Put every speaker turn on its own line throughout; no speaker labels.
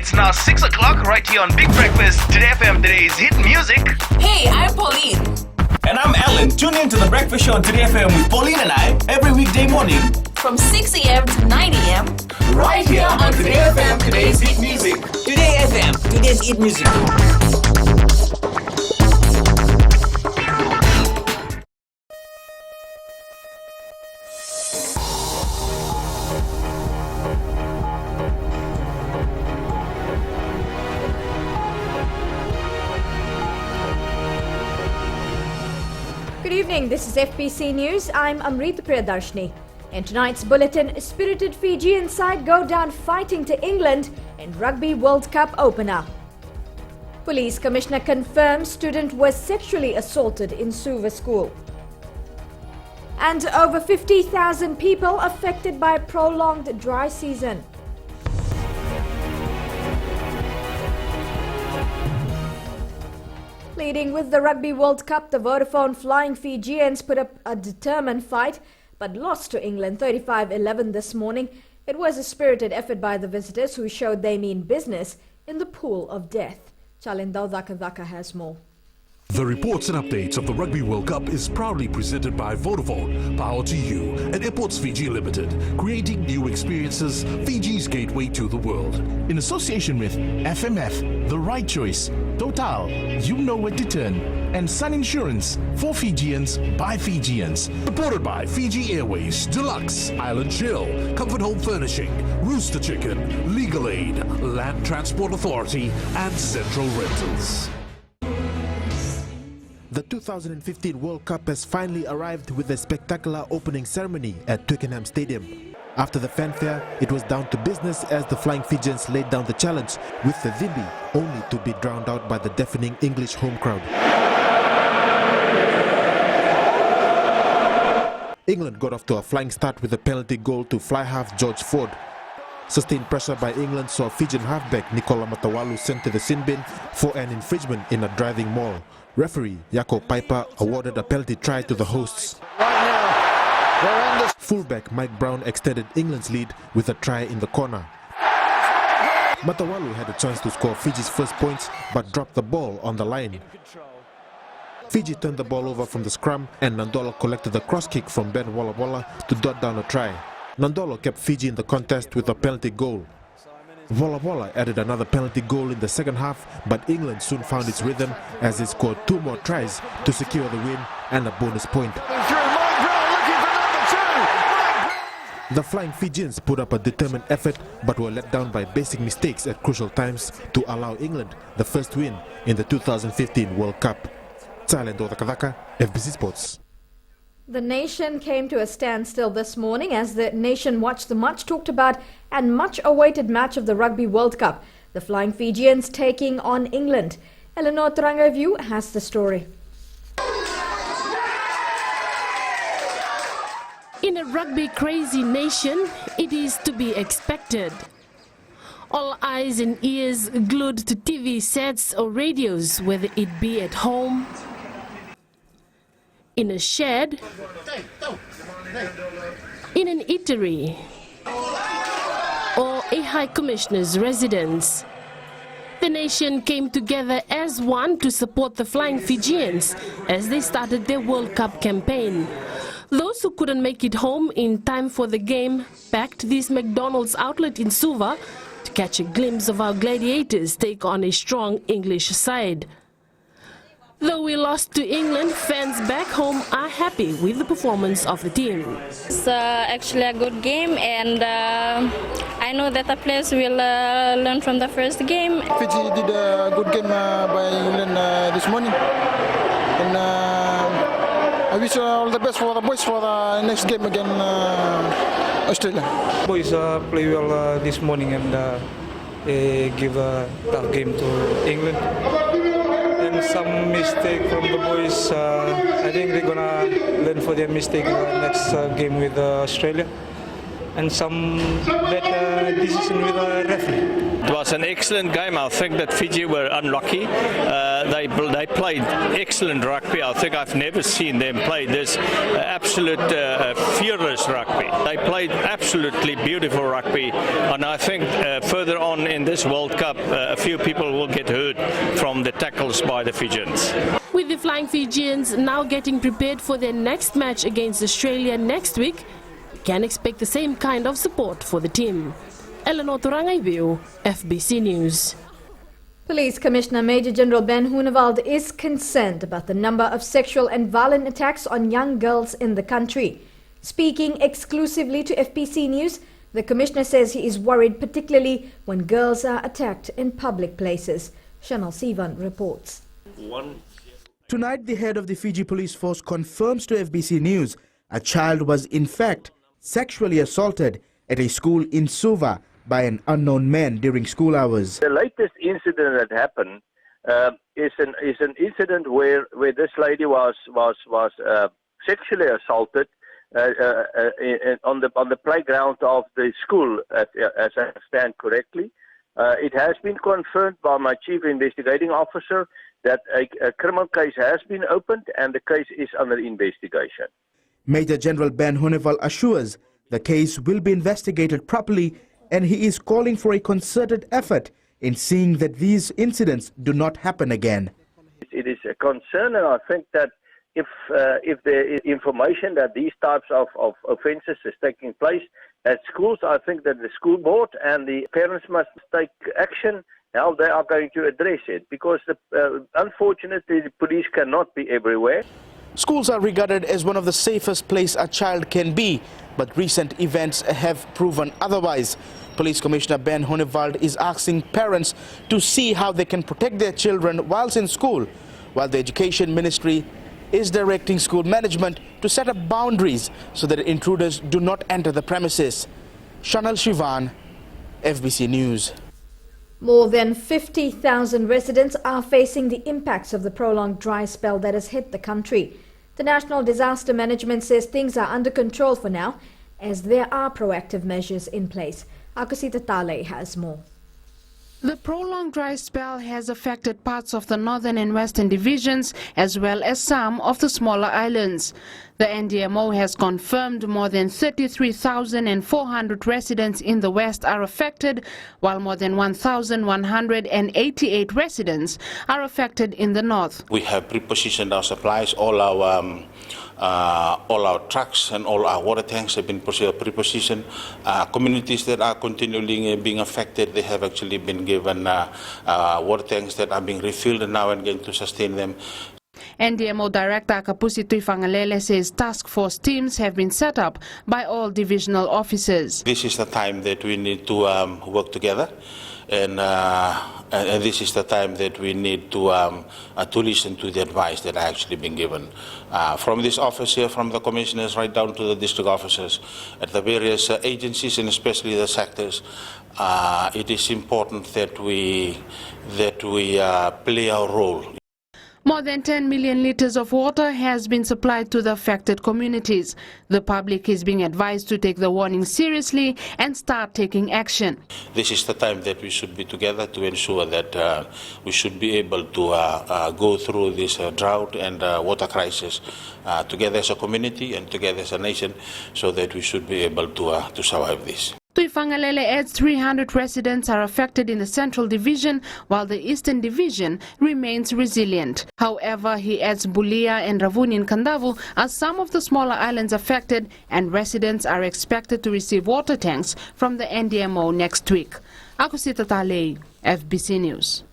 It's now 6 o'clock right here on Big Breakfast. Today FM, today's hit music.
Hey, I'm Pauline.
And I'm Alan. Tune in to the Breakfast Show on Today FM with Pauline and I every weekday morning.
From 6 a.m. to 9 a.m.
Right here on Today FM, today's hit music.
Today FM, today's hit music.
Good evening, this is FBC News. I'm Amrita Priyadarshini. In tonight's bulletin, spirited Fijian side go down fighting to England in Rugby World Cup opener. Police Commissioner confirms student was sexually assaulted in Suva school. And over 50,000 people affected by prolonged dry season. Leading with the Rugby World Cup, the Vodafone Flying Fijians put up a determined fight but lost to England 35-11 this morning. It was a spirited effort by the visitors who showed they mean business in the pool of death. Chalindao Dhaka has more.
The reports and updates of the Rugby World Cup is proudly presented by Vodafone, Power to You, and Airports Fiji Limited, creating new experiences, Fiji's gateway to the world.
In association with FMF, The Right Choice, Total, You Know Where to Turn, and Sun Insurance, for Fijians, by Fijians.
Supported by Fiji Airways, Deluxe, Island Chill, Comfort Home Furnishing, Rooster Chicken, Legal Aid, Land Transport Authority, and Central Rentals.
The 2015 World Cup has finally arrived with a spectacular opening ceremony at Twickenham Stadium. After the fanfare, it was down to business as the Flying Fijians laid down the challenge with the Dhimbi, only to be drowned out by the deafening English home crowd. England got off to a flying start with a penalty goal to fly half George Ford. Sustained pressure by England saw Fijian halfback Nicola Matawalu sent to the sin bin for an infringement in a driving maul. Referee Jaco Piper awarded a penalty try to the hosts. Fullback Mike Brown extended England's lead with a try in the corner. Matawalu had a chance to score Fiji's first points but dropped the ball on the line. Fiji turned the ball over from the scrum and Nandolo collected the cross kick from Ben Walla Walla to dot down a try. Nandolo kept Fiji in the contest with a penalty goal. Walla Walla added another penalty goal in the second half, but England soon found its rhythm as it scored 2 more tries to secure the win and a bonus point. The Flying Fijians put up a determined effort but were let down by basic mistakes at crucial times to allow England the first win in the 2015 World Cup. Chalindao Dhaka, FBC Sports.
The nation came to a standstill this morning as the nation watched the much talked about and much awaited match of the Rugby World Cup, the Flying Fijians taking on England. Eleanor Trangoview has the story.
In a rugby-crazy nation, it is to be expected. All eyes and ears glued to TV sets or radios, whether it be at home, in a shed, in an eatery, or a High Commissioner's residence. The nation came together as one to support the Flying Fijians as they started their World Cup campaign. Those who couldn't make it home in time for the game packed this McDonald's outlet in Suva to catch a glimpse of our gladiators take on a strong English side. Though we lost to England, fans back home are happy with the performance of the team.
It's actually a good game, and I know that the players will learn from the first game.
Fiji did a good game by England this morning, and I wish all the best for the boys for the next game against Australia.
Boys play well this morning and give a tough game to England. And some mistake from the boys. I think they're gonna learn for their mistake in the next game with Australia. and some bad decision with the referee.
It was an excellent game. I think that Fiji were unlucky. They played excellent rugby. I think I've never seen them play this absolute fearless rugby. They played absolutely beautiful rugby, and I think further on in this World Cup, a few people will get hurt from the tackles by the Fijians.
With the Flying Fijians now getting prepared for their next match against Australia next week, we can expect the same kind of support for the team. Eleanor Turangaibiu, FBC News.
Police Commissioner Major General Ben Hunewald is concerned about the number of sexual and violent attacks on young girls in the country. Speaking exclusively to FBC News, the Commissioner says he is worried particularly when girls are attacked in public places. Chanel Sivan reports.
Tonight, the head of the Fiji Police Force confirms to FBC News a child was in fact sexually assaulted at a school in Suva by an unknown man during school hours.
The latest incident that happened is an incident where this lady was sexually assaulted on the playground of the school, as I understand correctly. It has been confirmed by my chief investigating officer that a criminal case has been opened and the case is under investigation.
Major General Ben Hunewald assures the case will be investigated properly, and he is calling for a concerted effort in seeing that these incidents do not happen again.
It is a concern, and I think that if there is information that these types of offences is taking place at schools, I think that the school board and the parents must take action how they are going to address it, because unfortunately the police cannot be everywhere.
Schools are regarded as one of the safest places a child can be, but recent events have proven otherwise. Police Commissioner Ben Hunewald is asking parents to see how they can protect their children whilst in school, while the Education Ministry is directing school management to set up boundaries so that intruders do not enter the premises. Chanel Shivan, FBC News.
More than 50,000 residents are facing the impacts of the prolonged dry spell that has hit the country. The National Disaster Management says things are under control for now, as there are proactive measures in place. Akosita Tale has more.
The prolonged dry spell has affected parts of the northern and western divisions, as well as some of the smaller islands. The NDMO has confirmed more than 33,400 residents in the west are affected, while more than 1,188 residents are affected in the north.
We have prepositioned our supplies, all our trucks and all our water tanks have been prepositioned. Communities that are continually being affected, they have actually been given water tanks that are being refilled now and again to sustain them.
NDMO Director Kapusi Tuifangalele says task force teams have been set up by all divisional officers.
This is the time that we need to work together, and this is the time that we need to listen to the advice that are actually been given from this office here, from the commissioners right down to the district officers at the various agencies and especially the sectors. It is important that we play our role.
More than 10 million litres of water has been supplied to the affected communities. The public is being advised to take the warning seriously and start taking action.
This is the time that we should be together to ensure that we should be able to go through this drought and water crisis together as a community and together as a nation, so that we should be able to survive this.
Tuifangalele adds 300 residents are affected in the Central Division, while the Eastern Division remains resilient. However, he adds Bulia and Ravuni in Kandavu are some of the smaller islands affected, and residents are expected to receive water tanks from the NDMO next week. Akosita Tale, FBC News.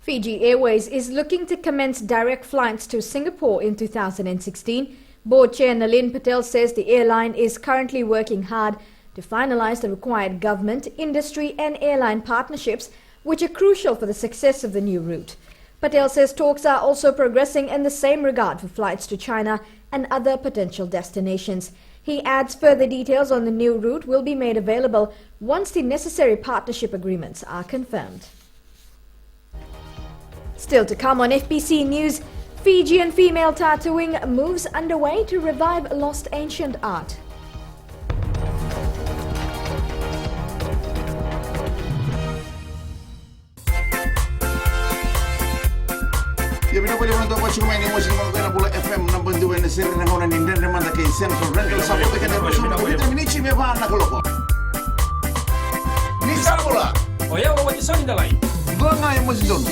Fiji Airways is looking to commence direct flights to Singapore in 2016. Board Chair Nalin Patel says the airline is currently working hard to finalize the required government, industry and airline partnerships, which are crucial for the success of the new route. Patel says talks are also progressing in the same regard for flights to China and other potential destinations. He adds further details on the new route will be made available once the necessary partnership agreements are confirmed. Still to come on FBC News, Fijian female tattooing moves underway to revive lost ancient art.
musi kuma ni musi kuma kana bula FM na bandu wena sirri na ngona ni ndende manda ke central rental sa ko ke de so ko de minichi me va na koloko ni sabula
oya wa wati soni dalai
gonga e musi don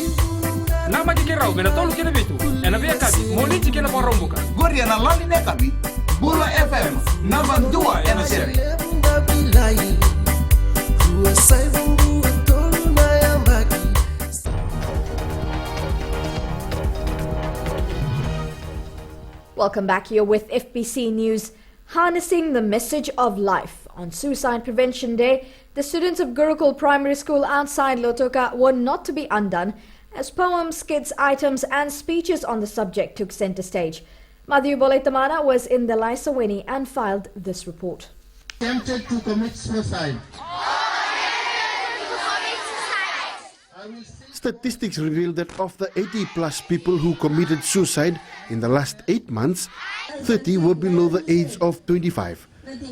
nama dikirau mena tolu kene bitu ena via kabi moni tikena porombuka
gori na lali ne kabi bula FM na bandu ena sirri
Welcome back. Here with FBC News. Harnessing the message of life. On Suicide Prevention Day, the students of Gurukul Primary School outside Lotoka were not to be undone as poems, skits, items and speeches on the subject took centre stage. Madhu Bolaitamana was in the Laisaweni and filed this report.
Tempted to commit suicide.
Statistics reveal that of the 80-plus people who committed suicide in the last 8 months, 30 were below the age of 25.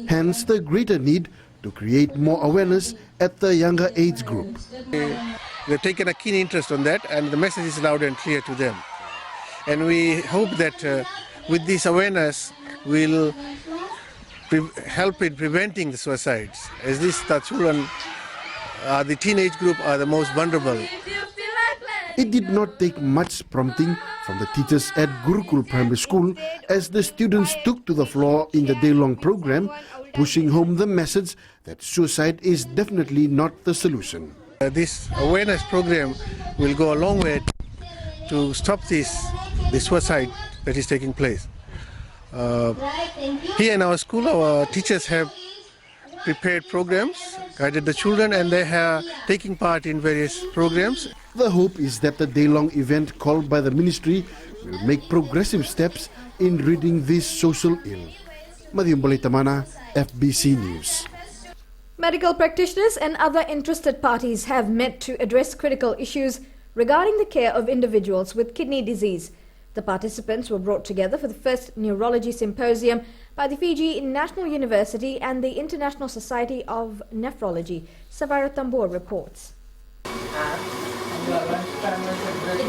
Hence, the greater need to create more awareness at the younger age group.
They've taken a keen interest on that, and the message is loud and clear to them. And we hope that with this awareness, we'll help in preventing the suicides, as these children, the teenage group, are the most vulnerable.
It did not take much prompting from the teachers at Gurukul Primary School as the students took to the floor in the day-long program, pushing home the message that suicide is definitely not the solution.
This awareness program will go a long way to stop the suicide that is taking place. Here in our school, our teachers have prepared programs, guided the children, and they are taking part in various programs.
The hope is that the day-long event called by the ministry will make progressive steps in ridding this social ill. Madhu Bolaitamana, FBC News.
Medical practitioners and other interested parties have met to address critical issues regarding the care of individuals with kidney disease. The participants were brought together for the first neurology symposium by the Fiji National University and the International Society of Nephrology. Savara Tambor reports.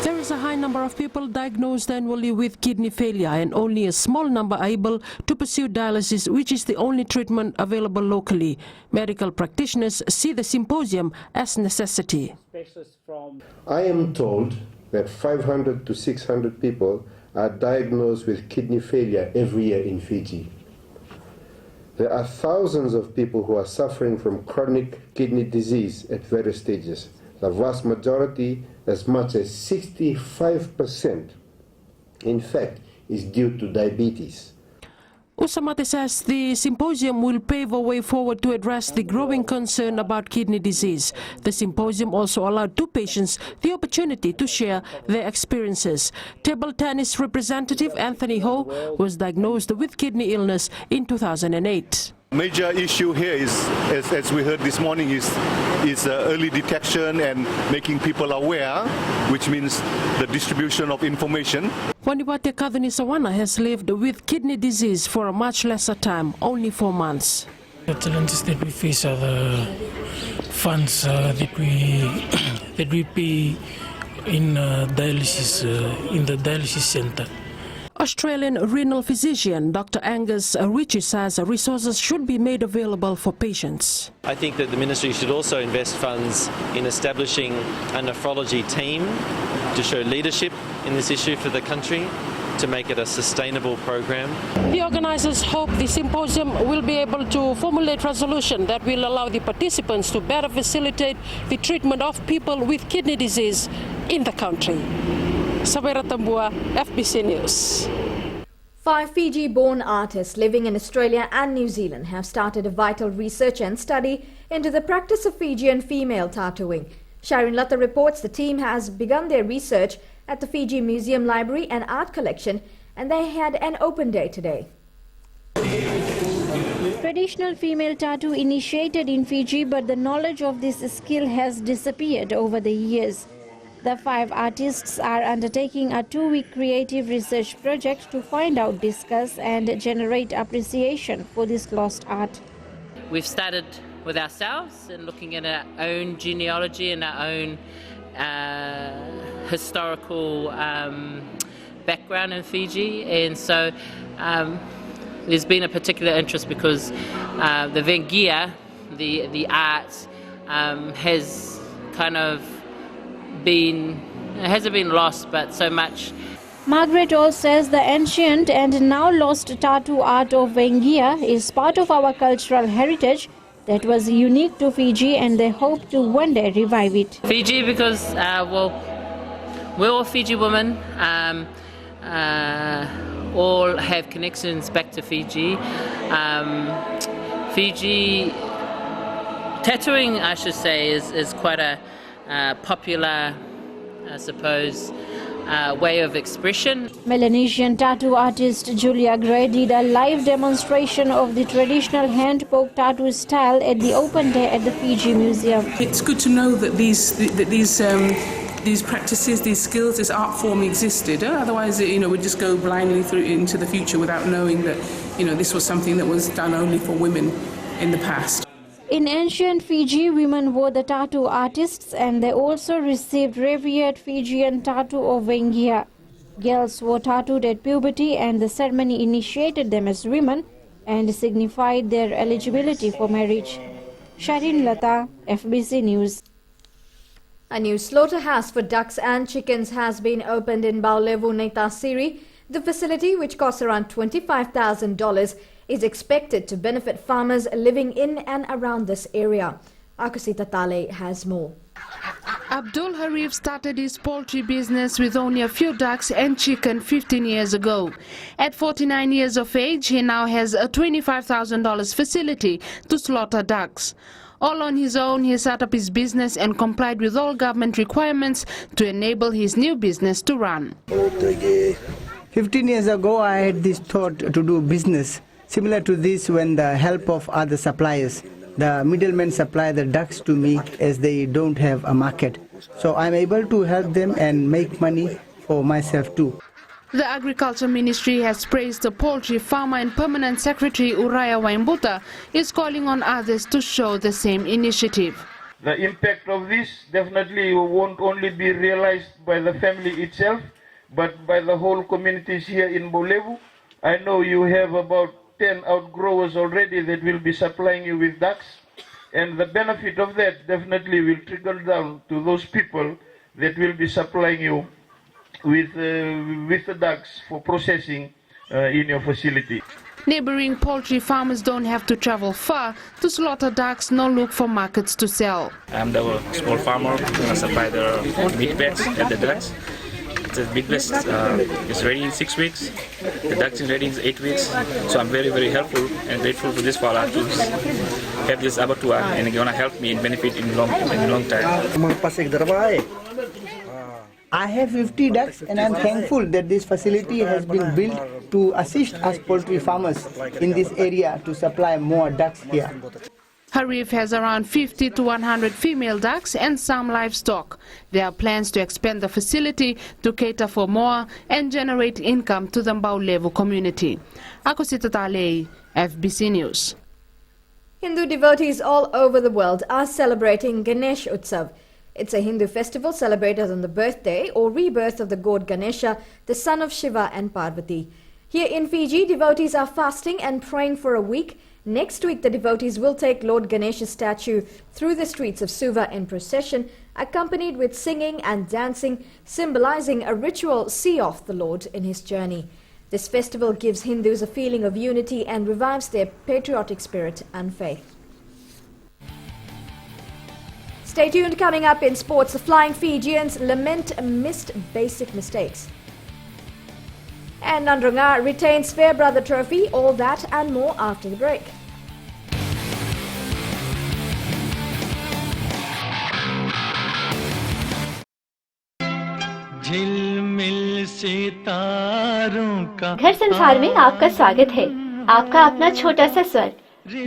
There is a high number of people diagnosed annually with kidney failure, and only a small number are able to pursue dialysis, which is the only treatment available locally. Medical practitioners see the symposium as necessity.
I am told that 500 to 600 people are diagnosed with kidney failure every year in Fiji. There are thousands of people who are suffering from chronic kidney disease at various stages. The vast majority, as much as 65%, in fact, is due to diabetes.
Usamate says the symposium will pave a way forward to address the growing concern about kidney disease. The symposium also allowed 2 patients the opportunity to share their experiences. Table tennis representative Anthony Ho was diagnosed with kidney illness in 2008.
Major issue here is, as we heard this morning, is early detection and making people aware, which means the distribution of information.
Waniwate Kadhuni Sawana has lived with kidney disease for a much lesser time, only 4 months.
The challenges that we face are the funds that we pay in dialysis in the dialysis center.
Australian renal physician Dr. Angus Ritchie says resources should be made available for patients.
I think that the ministry should also invest funds in establishing a nephrology team to show leadership in this issue for the country, to make it a sustainable program.
The organisers hope the symposium will be able to formulate resolution that will allow the participants to better facilitate the treatment of people with kidney disease in the country. Sabera Tambua, FBC News.
5 Fiji-born artists living in Australia and New Zealand have started a vital research and study into the practice of Fijian female tattooing. Sharon Latta reports the team has begun their research at the Fiji Museum Library and Art Collection, and they had an open day today.
Traditional female tattoo initiated in Fiji, but the knowledge of this skill has disappeared over the years. The 5 artists are undertaking a 2-week creative research project to find out, discuss and generate appreciation for this lost art.
We've started with ourselves and looking at our own genealogy and our own historical background in Fiji, and so there's been a particular interest because the vengia, the art, has kind of been, it hasn't been lost, but so much.
Margaret All says the ancient and now lost tattoo art of vengia is part of our cultural heritage that was unique to Fiji, and they hope to one day revive it.
Fiji because, we're all Fiji women, all have connections back to Fiji. Fiji, tattooing, I should say, is quite a popular, I suppose, way of expression.
Melanesian tattoo artist Julia Gray did a live demonstration of the traditional hand-poke tattoo style at the open day at the Fiji Museum.
It's good to know that these practices, these skills, this art form existed. Otherwise, we'd just go blindly through into the future without knowing that, this was something that was done only for women in the past.
In ancient Fiji, women were the tattoo artists, and they also received revered Fijian tattoo of vengia. Girls were tattooed at puberty, and the ceremony initiated them as women and signified their eligibility for marriage. Sharin Lata, FBC News.
A new slaughterhouse for ducks and chickens has been opened in Baulevu, Naitasiri. The facility, which costs around $25,000, is expected to benefit farmers living in and around this area. Akusita Tale has more.
Abdul Harif started his poultry business with only a few ducks and chicken 15 years ago. At 49 years of age, he now has a $25,000 facility to slaughter ducks. All on his own, he set up his business and complied with all government requirements to enable his new business to run.
15 years ago, I had this thought to do business similar to this when the help of other suppliers. The middlemen supply the ducks to me as they don't have a market. So I'm able to help them and make money for myself too.
The Agriculture Ministry has praised the poultry farmer, and Permanent Secretary Uraya Waimbuta is calling on others to show the same initiative.
The impact of this definitely won't only be realized by the family itself, but by the whole communities here in Baulevu. I know you have about 10 outgrowers already that will be supplying you with ducks, and the benefit of that definitely will trickle down to those people that will be supplying you with the ducks for processing in your facility.
Neighboring poultry farmers don't have to travel far to slaughter ducks nor look for markets to sell.
I'm the small farmer who supply the meat bags and the ducks. The big breast is ready in 6 weeks. The ducks is ready in 8 weeks. So I'm very, very helpful and grateful to this fella to have this abattoir, and it's gonna help me and benefit in long time.
I have 50 ducks, and I'm thankful that this facility has been built to assist us poultry farmers in this area to supply more ducks here.
Harif has around 50 to 100 female ducks and some livestock. There are plans to expand the facility to cater for more and generate income to the Baulevu community. Akusita Tale, FBC News.
Hindu devotees all over the world are celebrating Ganesh Utsav. It's a Hindu festival celebrated on the birthday or rebirth of the god Ganesha, the son of Shiva and Parvati. Here in Fiji, devotees are fasting and praying for a week. Next week, the devotees will take Lord Ganesha's statue through the streets of Suva in procession, accompanied with singing and dancing, symbolizing a ritual see-off the Lord in his journey. This festival gives Hindus a feeling of unity and revives their patriotic spirit and faith. Stay tuned. Coming up in sports, the Flying Fijians lament missed basic mistakes. And Nandrunga retains Fairbrother Trophy. All that and more after the break.
घर संसार में आपका स्वागत है। आपका अपना छोटा सा स्वर्ग,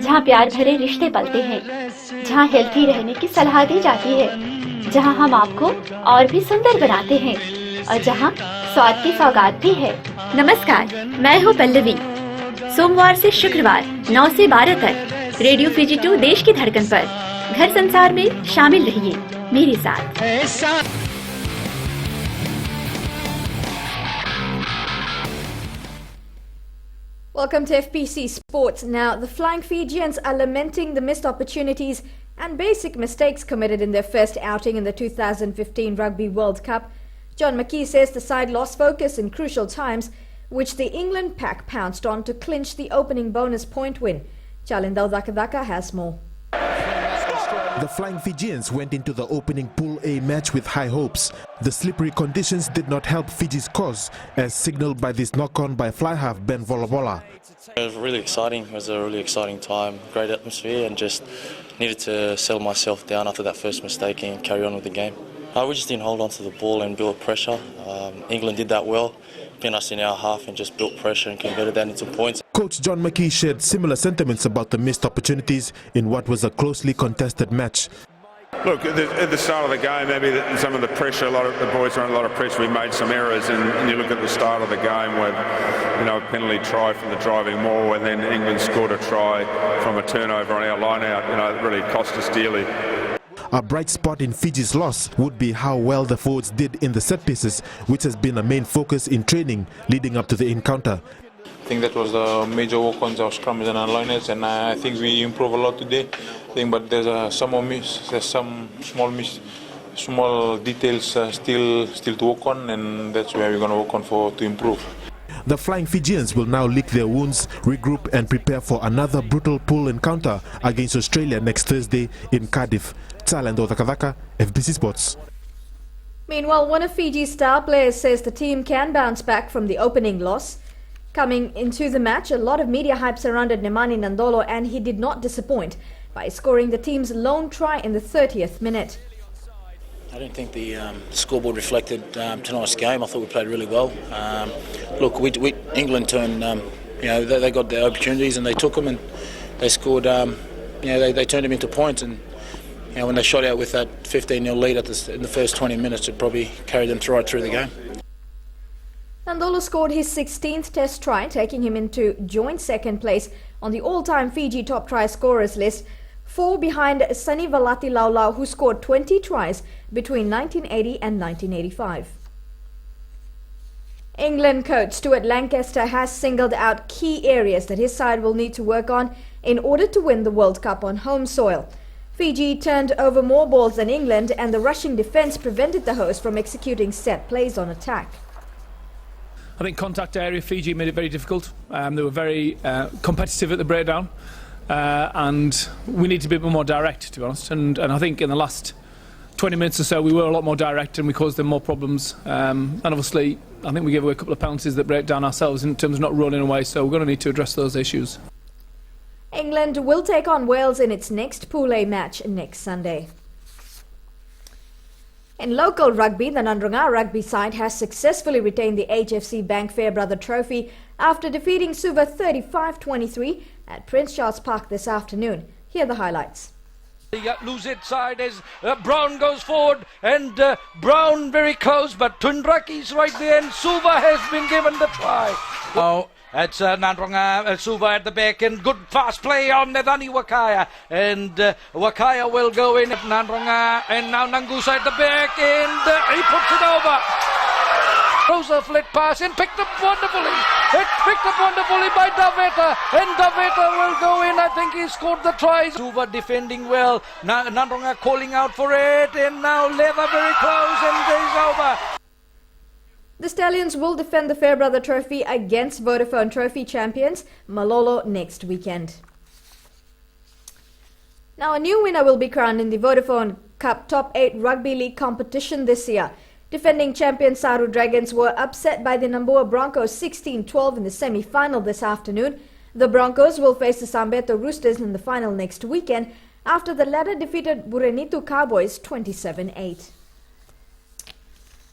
जहाँ प्यार भरे रिश्ते पलते हैं, जहाँ हेल्थी रहने की सलाह दी जाती है, जहाँ हम आपको और भी सुंदर बनाते हैं और जहाँ स्वाद की सौगात भी है। नमस्कार, मैं हूँ पल्लवी। सोमवार से शुक्रवार 9 से 12 तक रेडियो फिजी 2 देश की धड़कन पर घर संसार में शामिल रहिए मेरे साथ।
Welcome to FPC Sports. Now, the Flying Fijians are lamenting the missed opportunities and basic mistakes committed in their first outing in the 2015 Rugby World Cup. John McKee says the side lost focus in crucial times, which the England pack pounced on to clinch the opening bonus point win. Chalindal Dakadaka has more.
The Flying Fijians went into the opening Pool A match with high hopes. The slippery conditions did not help Fiji's cause, as signalled by this knock-on by fly half Ben Volabola.
It was really exciting. It was a really exciting time, great atmosphere, and just needed to settle myself down after that first mistake and carry on with the game. We just didn't hold on to the ball and build pressure. England did that well, pinned us in our half and just built pressure and converted that into points.
Coach John McKee shared similar sentiments about the missed opportunities in what was a closely contested match.
Look, at the start of the game, maybe some of the pressure, a lot of the boys were under a lot of pressure. We made some errors, and you look at the start of the game with, a penalty try from the driving maul, and then England scored a try from a turnover on our line-out. It really cost us dearly.
A bright spot in Fiji's loss would be how well the forwards did in the set pieces, which has been a main focus in training leading up to the encounter.
I think that was the major work on our scrums and our lineouts, and I think we improved a lot today. But there's some more miss, there's some small details still to work on, and that's where we're going to work on to improve.
The Flying Fijians will now lick their wounds, regroup and prepare for another brutal pool encounter against Australia next Thursday in Cardiff. Talendo Takavaka, FBC Sports.
Meanwhile, one of Fiji's star players says the team can bounce back from the opening loss. Coming into the match, a lot of media hype surrounded Nemani Nandolo, and he did not disappoint by scoring the team's lone try in the 30th minute.
I don't think the scoreboard reflected tonight's game. I thought we played really well. Look, England turned, they got their opportunities and they took them, and they scored. They turned them into points, and when they shot out with that 15-0 lead in the first 20 minutes, it probably carried them right through the game.
Nandolo scored his 16th Test try, taking him into joint second place on the all-time Fiji top try scorers list, 4 behind Sunny Valati Laulau, who scored 20 tries between 1980 and 1985. England coach Stuart Lancaster has singled out key areas that his side will need to work on in order to win the World Cup on home soil. Fiji turned over more balls than England, and the rushing defence prevented the hosts from executing set plays on attack.
I think contact area Fiji made it very difficult. They were very competitive at the breakdown, and we need to be a bit more direct, to be honest. And I think in the last 20 minutes or so we were a lot more direct and we caused them more problems. And obviously I think we gave away a couple of penalties that break down ourselves in terms of not rolling away, so we're going to need to address those issues.
England will take on Wales in its next Pool A match next Sunday. In local rugby, the Nandronga rugby side has successfully retained the HFC Bank Fairbrother Trophy after defeating Suva 35-23 at Prince Charles Park this afternoon. Here are the highlights.
Lose it side as Brown goes forward, and Brown very close, but Tundraki's right there, and Suva has been given the try. Oh, it's Nandronga, Suva at the back, and good fast play on Nedani Wakaya, and Wakaya will go in at Nandronga, and now Nangusa at the back, and he puts it over. Rosa flit pass and picked up wonderfully. It's picked up wonderfully by Daveta, and Daveta will go in. I think he scored the try. Suva defending well. Nandronga calling out for it, and now Leather very close, and it's over.
The Stallions will defend the Fairbrother Trophy against Vodafone Trophy champions Malolo next weekend. Now, a new winner will be crowned in the Vodafone Cup Top 8 Rugby League competition this year. Defending champion Saru Dragons were upset by the Namboa Broncos 16-12 in the semi-final this afternoon. The Broncos will face the Sambeto Roosters in the final next weekend after the latter defeated Burenitu Cowboys 27-8.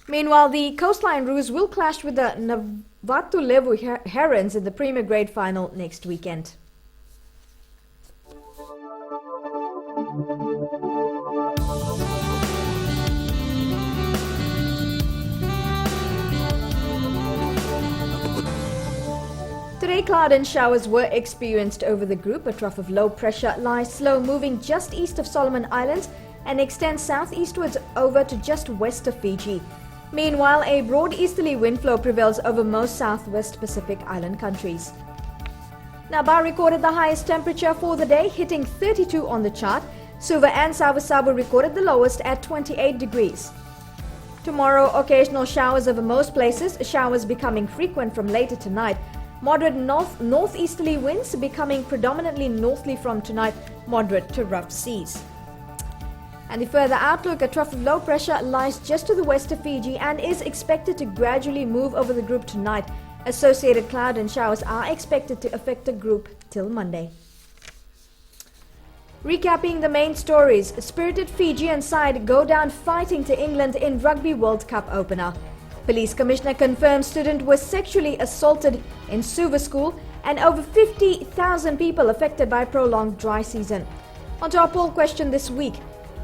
Meanwhile, the Coastline Roos will clash with the Navatu Levu Herons in the Premier Grade final next weekend. Today, cloud and showers were experienced over the group. A trough of low pressure lies slow moving just east of Solomon Islands and extends southeastwards over to just west of Fiji. Meanwhile, a broad easterly wind flow prevails over most southwest Pacific island countries. Naba recorded the highest temperature for the day, hitting 32 on the chart. Suva and Savu recorded the lowest at 28 degrees. Tomorrow, occasional showers over most places, showers becoming frequent from later tonight. Moderate northeasterly winds becoming predominantly northerly from tonight, moderate to rough seas. And the further outlook, a trough of low pressure lies just to the west of Fiji and is expected to gradually move over the group tonight. Associated cloud and showers are expected to affect the group till Monday. Recapping the main stories, spirited Fijian side go down fighting to England in Rugby World Cup opener. Police Commissioner confirms student was sexually assaulted in Suva school, and over 50,000 people affected by prolonged dry season. On to our poll question this week.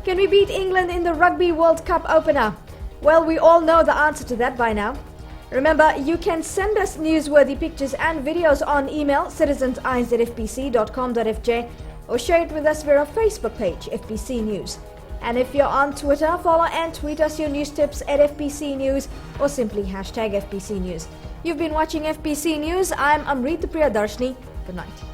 Can we beat England in the Rugby World Cup opener? Well, we all know the answer to that by now. Remember, you can send us newsworthy pictures and videos on email citizens@fbc.com.fj or share it with us via our Facebook page, FBC News. And if you're on Twitter, follow and tweet us your news tips at FBC News or simply #FBC News. You've been watching FBC News. I'm Amrita Priyadarshini. Good night.